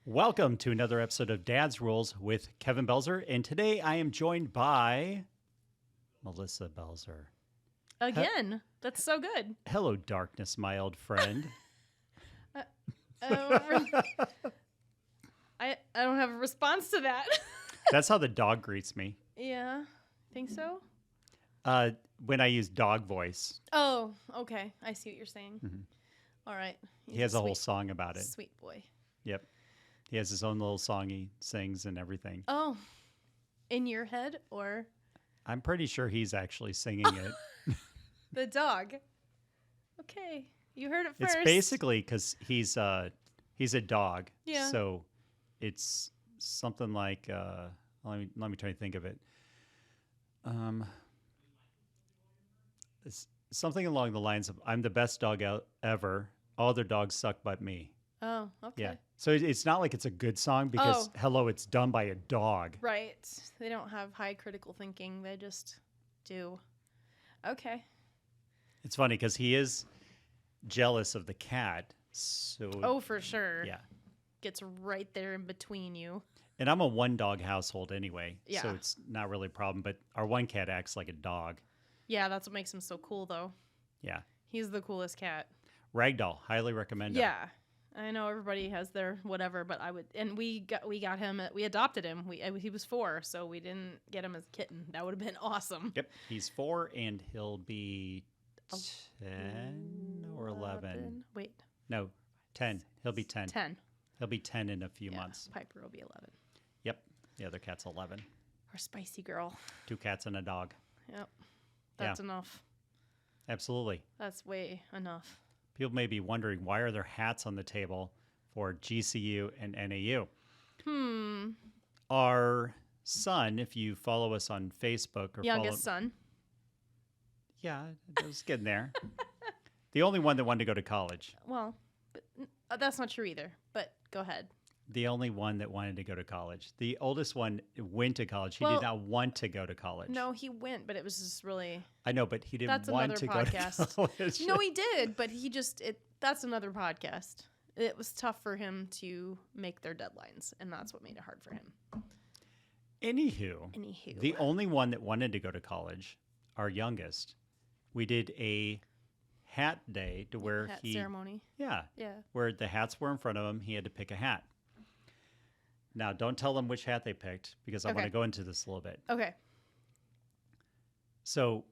Welcome to another episode of Dad's Rules with Kevin Belzer, and today I am joined by Melissa Belzer. Again, that's so good. Hello, darkness, my old friend. Really? I don't have a response to that. That's how the dog greets me. Yeah, think so? When I use dog voice. Oh, okay. I see what you're saying. Mhm. All right. He has a whole song about it. Sweet boy. Yep. He has his own little song he sings and everything. Oh, in your head or I'm pretty sure he's actually singing it. the dog? Okay, you heard it first. It's basically because he's a dog. Yeah. So it's something like let me try to think of it. It's something along the lines of "I'm the best dog ever. All other dogs suck but me." Oh, okay. Yeah. So it's not like it's a good song because hello, it's done by a dog. Right. They don't have high critical thinking. They just do. Okay. It's funny because he is jealous of the cat. So Oh, for sure. yeah. Gets right there in between you. And I'm a one dog household anyway. Yeah. So it's not really a problem. But our one cat acts like a dog. Yeah, that's what makes him so cool, though. Yeah. He's the coolest cat. Ragdoll, highly recommend it. Yeah, I know everybody has their whatever, but I would, and we got him. We adopted him. He was 4, so we didn't get him as a kitten. That would have been awesome. Yep. He's 4 and he'll be 10 or 11. Wait, No, 10. He'll be 10. 10. He'll be 10 in a few months. Piper will be 11. Yep. The other cat's 11. Our spicy girl. 2 cats and a dog. Yep, that's enough. Absolutely. That's way enough. People may be wondering, why are there hats on the table for GCU and NAU? Our son, if you follow us on Facebook or Youngest son. Yeah, I was getting there. The only one that wanted to go to college. Well, but, that's not true either. But go ahead. The only one that wanted to go to college. The oldest one went to college. He did not want to go to college. No, he went, but it was just really. I know, but he didn't That's want another to podcast. go to college. No, he did, but that's another podcast. It was tough for him to make their deadlines, and that's what made it hard for him. Anywho, the only one that wanted to go to college, our youngest, we did a hat day to where hat he ceremony. Yeah. Yeah. Where the hats were in front of him, he had to pick a hat. Now, don't tell them which hat they picked because I want to go into this a little bit. Okay. So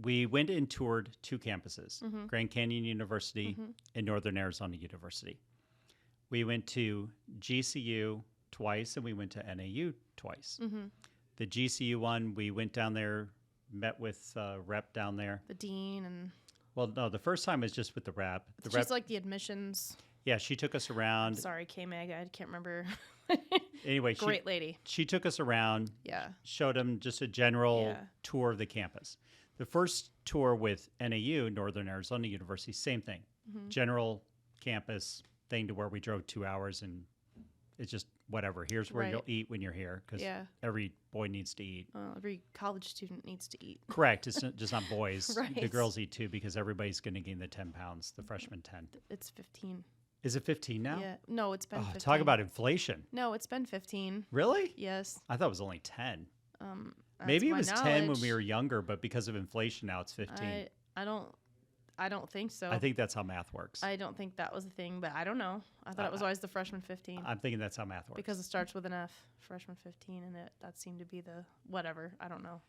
we went and toured 2 campuses, Grand Canyon University and Northern Arizona University. We went to GCU twice and we went to NAU twice. The GCU one, we went down there, met with rep down there. The dean and. Well, no, the first time was just with the rep. She's like the admissions. Yeah, she took us around. Sorry, K-Mag, I can't remember. Anyway, Great lady. She took us around. Yeah. Showed him just a general tour of the campus. The first tour with NAU, Northern Arizona University, same thing. General campus thing to where we drove 2 hours and it's just whatever. Here's where you'll eat when you're here because every boy needs to eat. Every college student needs to eat. Correct. It's just not boys. Right. The girls eat too because everybody's going to gain the 10 pounds, the freshman 10. It's 15. Is it 15 now? Yeah. No, it's been 15. Talk about inflation. No, it's been 15. Really? Yes. I thought it was only 10. That's Maybe it my was 10 when knowledge. we were younger, but because of inflation now it's 15. I don't think so. I think that's how math works. I don't think that was a thing, but I don't know. I thought it was always the freshman 15. I'm thinking that's how math works. Because it starts with an F, freshman 15, and that seemed to be the whatever. I don't know.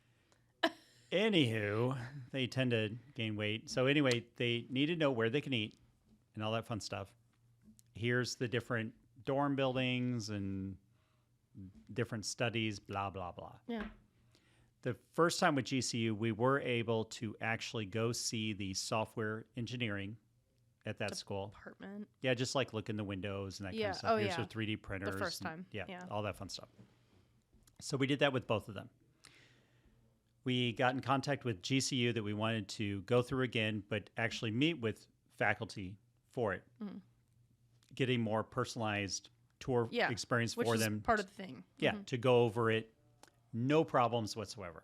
Anywho, they tend to gain weight. So anyway, they need to know where they can eat and all that fun stuff. Here's the different dorm buildings and different studies, blah, blah, blah. Yeah. The first time with GCU, we were able to actually go see the software engineering at that school. Apartment. Yeah, just like look in the windows and that kind of stuff. Oh, Here's yeah. their 3D printers. The first time. Yeah, all that fun stuff. So we did that with both of them. We got in contact with GCU that we wanted to go through again, but actually meet with faculty for it. Getting more personalized tour experience which for is them. part of the thing. Yeah, to go over it. No problems whatsoever.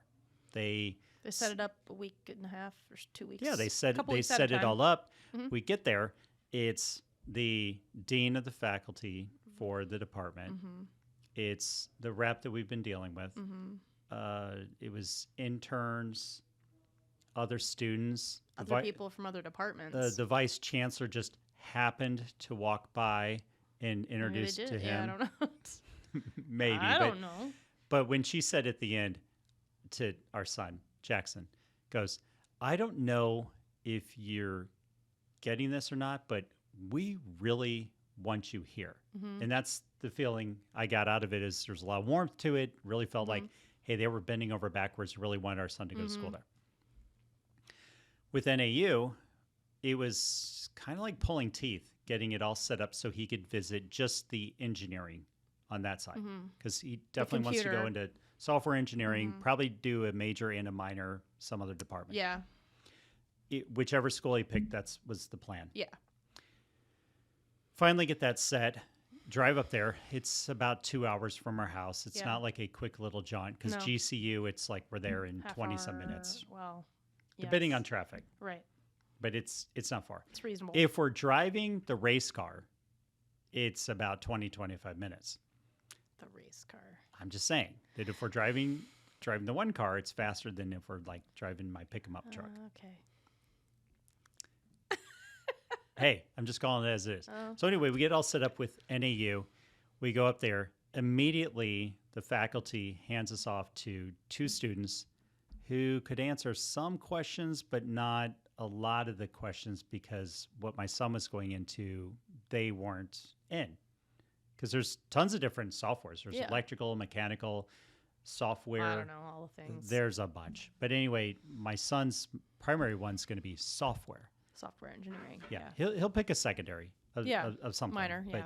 They set it up a week and a half or 2 weeks. Yeah, they set it all up. We get there. It's the dean of the faculty for the department. Mm-hmm. It's the rep that we've been dealing with. Mm-hmm. It was interns, other students. Other people from other departments. The vice chancellor just happened to walk by and introduced to him. Yeah, I don't know. Maybe. I don't know. But when she said at the end to our son, Jackson, goes, I don't know if you're getting this or not, but we really want you here. Mm-hmm. And that's the feeling I got out of it is there's a lot of warmth to it. Really felt like, hey, they were bending over backwards, really wanted our son to go to school there. With NAU, it was kind of like pulling teeth, getting it all set up so he could visit just the engineering on that side. Because he definitely wants to go into software engineering, probably do a major and a minor, some other department. Yeah. Whichever school he picked, that was the plan. Yeah. Finally get that set, drive up there. It's about 2 hours from our house. It's not like a quick little jaunt because GCU, it's like we're there in 20-some minutes. Well, depending on traffic. Right. But it's not far. It's reasonable. If we're driving the race car, it's about 20, 25 minutes. The race car. I'm just saying that if we're driving the one car, it's faster than if we're like driving my pick-em-up truck. Okay. Hey, I'm just calling it as it is. So anyway, we get all set up with NAU. We go up there. Immediately, the faculty hands us off to 2 students who could answer some questions, but not a lot of the questions because what my son was going into, they weren't in. Because there's tons of different softwares. There's electrical, mechanical, software. I don't know, all the things. There's a bunch. But anyway, my son's primary one's going to be software. Software engineering. Yeah. He'll pick a secondary of something. Minor, but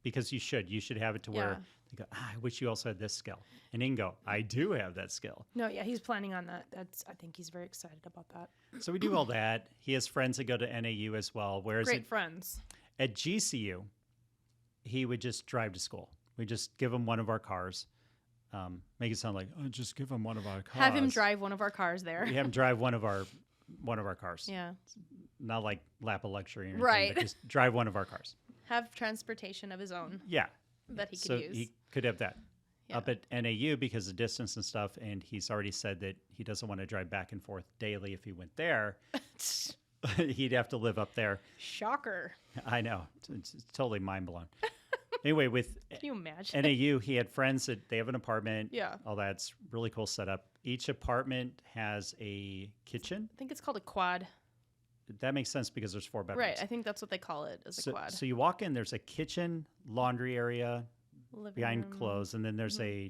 because you should have it to where they go, I wish you also had this skill. And he can go, I do have that skill. No, yeah, he's planning on that. I think he's very excited about that. So we do all that. He has friends that go to NAU as well. Whereas Great friends. At GCU, he would just drive to school. We just give him one of our cars. Make it sound like, oh, just give him one of our cars. Have him drive one of our cars there. We have him drive one of our cars. Yeah. Not like lap of luxury or anything, right. but just drive one of our cars. Have transportation of his own. Yeah. That he could so use. He could have that. Up at NAU because of distance and stuff, and he's already said that he doesn't want to drive back and forth daily if he went there. He'd have to live up there. Shocker. I know. It's totally mind-blown. Anyway, with Can you imagine? NAU, he had friends that they have an apartment. Yeah. All that's really cool setup. Each apartment has a kitchen. I think it's called a quad. That makes sense because there's 4 bedrooms. Right. I think that's what they call it, as a quad. So you walk in, there's a kitchen, laundry area, Living behind room, clothes, and then there's a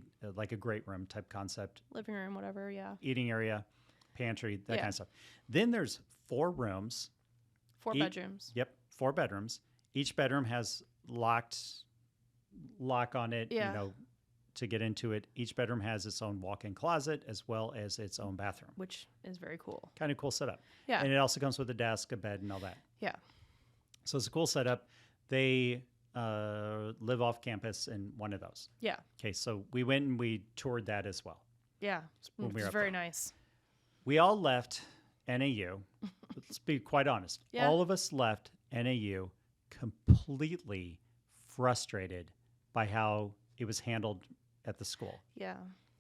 great room type concept. living room, whatever, yeah. Eating area, pantry, that kind of stuff. Then there's 4 rooms. 4 bedrooms. Yep, 4 bedrooms. Each bedroom has lock on it, to get into it. Each bedroom has its own walk-in closet as well as its own bathroom. Which is very cool. Kind of cool setup. Yeah. And it also comes with a desk, a bed, and all that. Yeah. So it's a cool setup. They live off campus in one of those. Yeah. Okay, so we went and we toured that as well. Yeah. When we It's were up very there. nice. We all left NAU. Let's be quite honest. Yeah. All of us left NAU completely frustrated by how it was handled at the school. Yeah.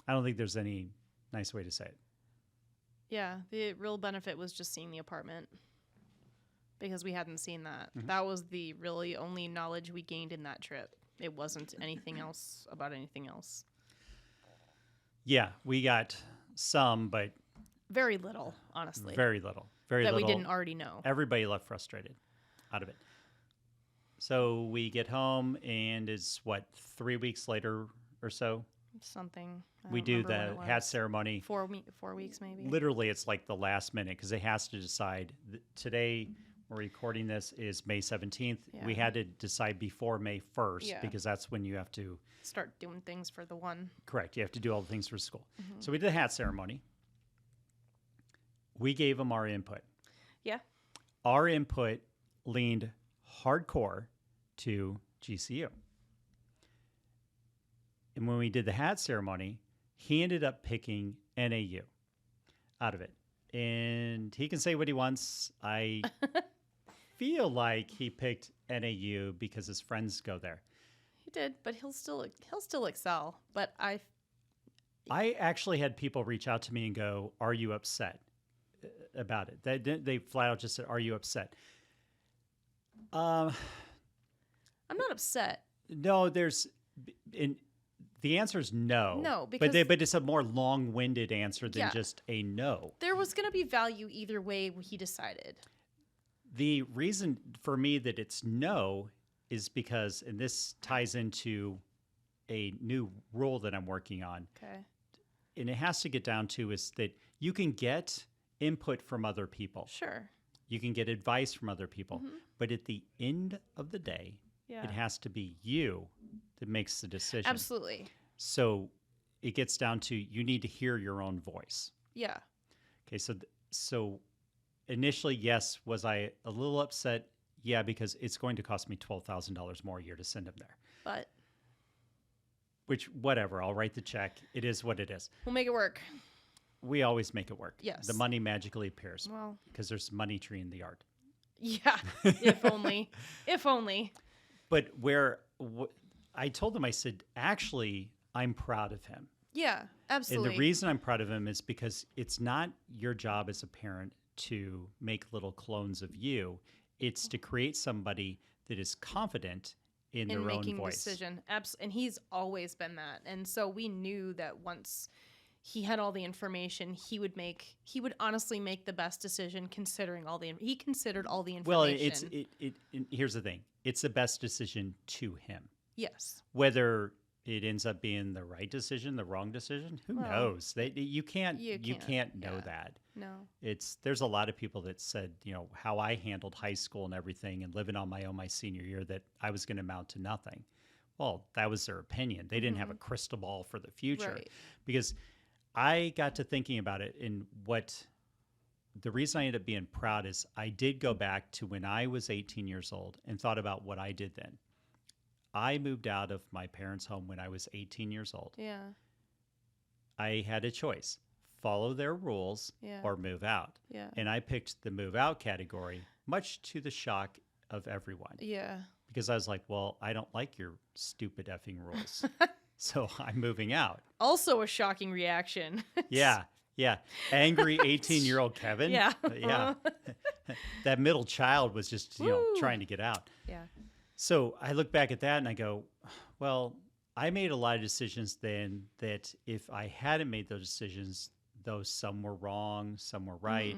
I don't think there's any nice way to say it. Yeah. The real benefit was just seeing the apartment because we hadn't seen that. That was the really only knowledge we gained in that trip. It wasn't anything else about anything else. Yeah, we got some, but Very little, honestly. very little. that we didn't already know. Everybody left frustrated out of it. So we get home, and it's 3 weeks later or so. Something. I We don't do remember when the it hat was. ceremony. 4 weeks maybe. Literally, it's like the last minute because it has to decide. Today, we're recording this is May 17th. Yeah. We had to decide before May 1st Yeah. because that's when you have to, Start doing things for the one. correct, you have to do all the things for school. So we did the hat ceremony. We gave them our input. Yeah. Our input leaned hardcore to GCU. And when we did the hat ceremony, he ended up picking NAU out of it. And he can say what he wants. I feel like he picked NAU because his friends go there. He did, but he'll still excel. But I actually had people reach out to me and go, "Are you upset about it?" They flat out just said, "Are you upset?" I'm not upset. No, the answer is no. No, because but it's a more long-winded answer than just a no. There was going to be value either way he decided. The reason for me that it's no is because, and this ties into a new rule that I'm working on. Okay. And it has to get down to is that you can get input from other people. Sure. You can get advice from other people. Mm-hmm. But at the end of the day, it has to be you that makes the decision. Absolutely. So it gets down to you need to hear your own voice. Yeah. Okay, so initially, yes, was I a little upset? Yeah, because it's going to cost me $12,000 more a year to send him there. But which, whatever, I'll write the check. It is what it is. We'll make it work. We always make it work. Yes. The money magically appears. Well, because there's money tree in the yard. Yeah, if only. If only. But I told him, I said, actually, I'm proud of him. Yeah, absolutely. And the reason I'm proud of him is because it's not your job as a parent to make little clones of you. It's to create somebody that is confident in their own voice. Making decision. And he's always been that. And so we knew that once he had all the information, he would honestly make the best decision considering he considered all the information. Well, here's the thing. It's the best decision to him. Yes. Whether it ends up being the right decision, the wrong decision, who knows? You can't know that. No. There's a lot of people that said, how I handled high school and everything and living on my own my senior year, that I was going to amount to nothing. Well, that was their opinion. They didn't have a crystal ball for the future. Right. Because I got to thinking about it, and the reason I ended up being proud is I did go back to when I was 18 years old and thought about what I did then. I moved out of my parents' home when I was 18 years old. Yeah. I had a choice, follow their rules or move out. Yeah. And I picked the move out category, much to the shock of everyone. Yeah. Because I was like, well, I don't like your stupid effing rules. So I'm moving out. Also a shocking reaction. Yeah. Angry 18-year-old Kevin. Yeah. Yeah. That middle child was just, trying to get out. Yeah. So I look back at that and I go, well, I made a lot of decisions then that if I hadn't made those decisions, though some were wrong, some were right,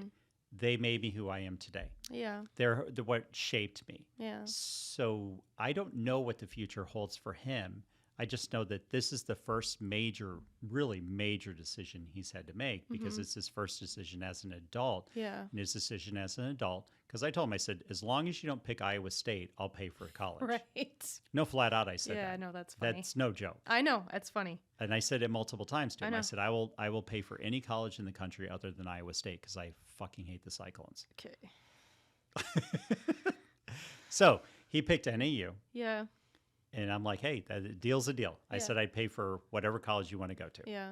they made me who I am today. Yeah. They're what shaped me. Yeah. So I don't know what the future holds for him. I just know that this is the first really major decision he's had to make because it's his first decision as an adult. Yeah. And his decision as an adult, because I told him, I said, as long as you don't pick Iowa State, I'll pay for college. Right. No, flat out, I said that. Yeah, no, that's funny. That's no joke. I know, that's funny. And I said it multiple times to him. I know. I said, I will pay for any college in the country other than Iowa State because I fucking hate the Cyclones. Okay. So he picked NAU. Yeah. And I'm like, hey, that deal's a deal. I said I'd pay for whatever college you want to go to. Yeah.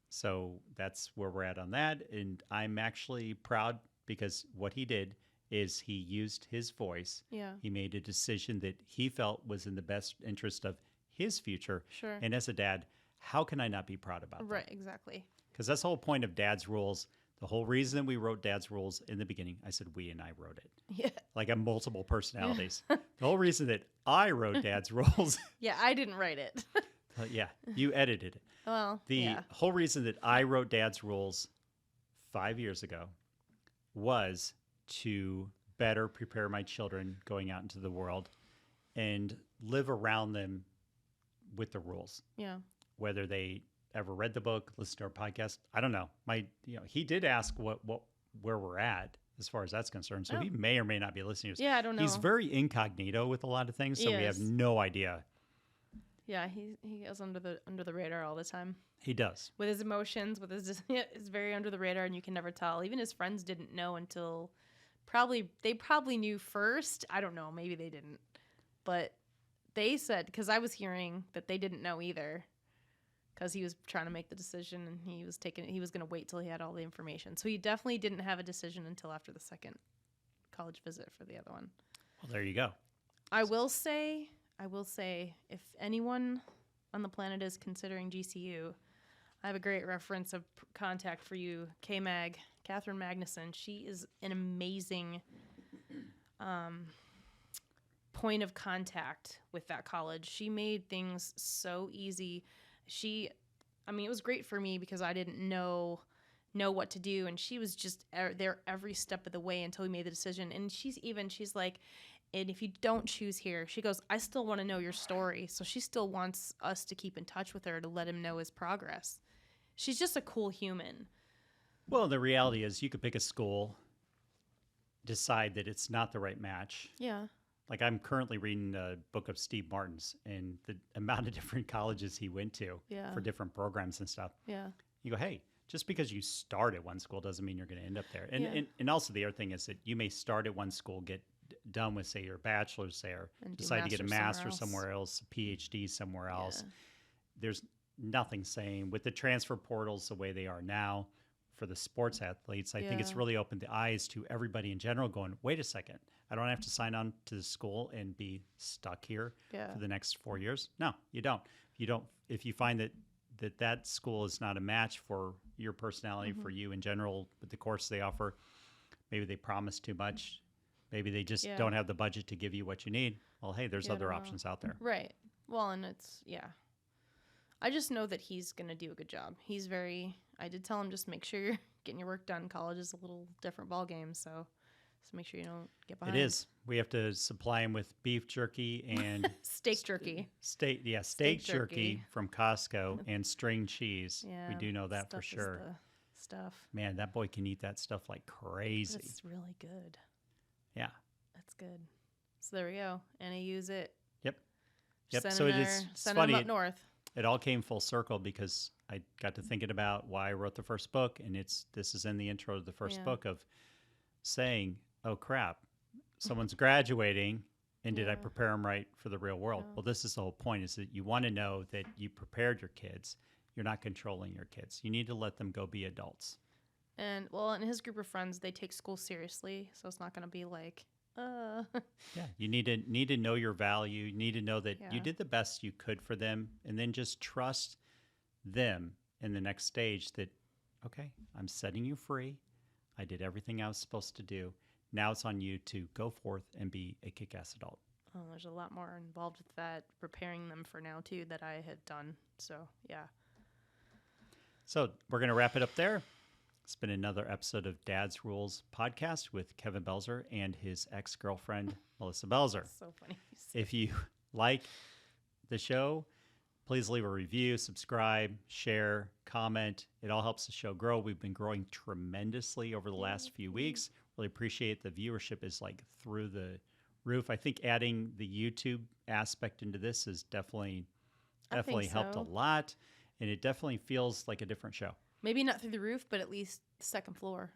So that's where we're at on that. And I'm actually proud because what he did is he used his voice. Yeah. He made a decision that he felt was in the best interest of his future. Sure. And as a dad, how can I not be proud about that? Right, exactly. Because that's the whole point of Dad's Rules. The whole reason we wrote Dad's Rules in the beginning, I said we and I wrote it. Yeah. Like I'm multiple personalities. The whole reason that I wrote Dad's Rules. Yeah, I didn't write it. Yeah, you edited it. Well, The whole reason that I wrote Dad's Rules 5 years ago was to better prepare my children going out into the world and live around them with the rules. Yeah. Whether they ever read the book, listened to our podcast, I don't know. He did ask where we're at as far as that's concerned. So he may or may not be listening to us. Yeah, I don't know. He's very incognito with a lot of things, so we have no idea. Yeah, he goes under the radar all the time. He does. With his emotions, it's very under the radar, and you can never tell. Even his friends didn't know until they probably knew first. I don't know, maybe they didn't, but they said, because I was hearing that they didn't know either, because he was trying to make the decision and he was going to wait till he had all the information. So he definitely didn't have a decision until after the second college visit for the other one. Well, there you go. I will say, I will say, if anyone on the planet is considering GCU, I have a great reference of contact for you, K-Mag, Catherine Magnuson. She is an amazing point of contact with that college. She made things so easy. It was great for me because I didn't know what to do, and she was just there every step of the way until we made the decision. And she's like, and if you don't choose here, she goes, I still want to know your story. So she still wants us to keep in touch with her to let him know his progress. She's just a cool human. Well, the reality is you could pick a school, decide that it's not the right match. Yeah. Like I'm currently reading a book of Steve Martin's and the amount of different colleges he went to for different programs and stuff. Yeah. You go, hey, just because you start at one school doesn't mean you're going to end up there. And also the other thing is that you may start at one school, get done with, say, your bachelor's there, and decide to get a master's somewhere else, a PhD somewhere else. There's nothing saying with the transfer portals the way they are now for the sports athletes, I think it's really opened the eyes to everybody in general going, wait a second, I don't have to sign on to the school and be stuck here for the next 4 years. No, you don't. If you find that school is not a match for your personality, for you in general, with the course they offer, maybe they promise too much, maybe they just don't have the budget to give you what you need. Well, hey, there's other options out there. Right. Well, and it's, I just know that he's going to do a good job. I did tell him just make sure you're getting your work done. College is a little different ball game, so make sure you don't get behind. It is. We have to supply him with beef jerky and steak jerky. Steak jerky from Costco and string cheese. Yeah, we do know that for sure. Is the stuff. Man, that boy can eat that stuff like crazy. It's really good. Yeah. That's good. So there we go. And I use it. Yep. So it's funny. Up north. It all came full circle because I got to thinking about why I wrote the first book, and this is in the intro to the first book of saying, oh crap, someone's graduating, and did I prepare them right for the real world? Well, this is the whole point, is that you want to know that you prepared your kids. You're not controlling your kids. You need to let them go be adults. And in his group of friends, they take school seriously, so it's not going to be like, Yeah, you need to know your value. You need to know that you did the best you could for them, and then just trust them in the next stage that, okay, I'm setting you free. I did everything I was supposed to do. Now it's on you to go forth and be a kick-ass adult. Oh, there's a lot more involved with that, preparing them for now too, that I had done. So, yeah. So we're going to wrap it up there. It's been another episode of Dad's Rules podcast with Kevin Belzer and his ex-girlfriend, Melissa Belzer. So funny. If you like the show, please leave a review, subscribe, share, comment. It all helps the show grow. We've been growing tremendously over the last few weeks. Really appreciate the viewership is like through the roof. I think adding the YouTube aspect into this has definitely helped a lot. And it definitely feels like a different show. Maybe not through the roof, but at least the second floor.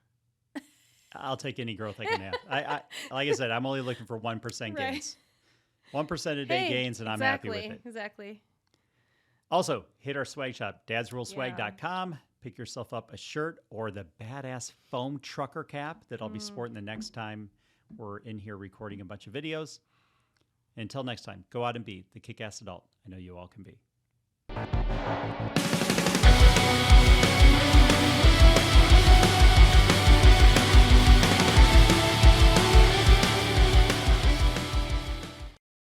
I'll take any growth I can have. I like I said, I'm only looking for 1% gains. 1% a day gains, and I'm happy with it. Exactly. Also, hit our swag shop, dadsruleswag.com. Pick yourself up a shirt or the badass foam trucker cap that I'll be sporting the next time we're in here recording a bunch of videos. And until next time, go out and be the kick-ass adult I know you all can be.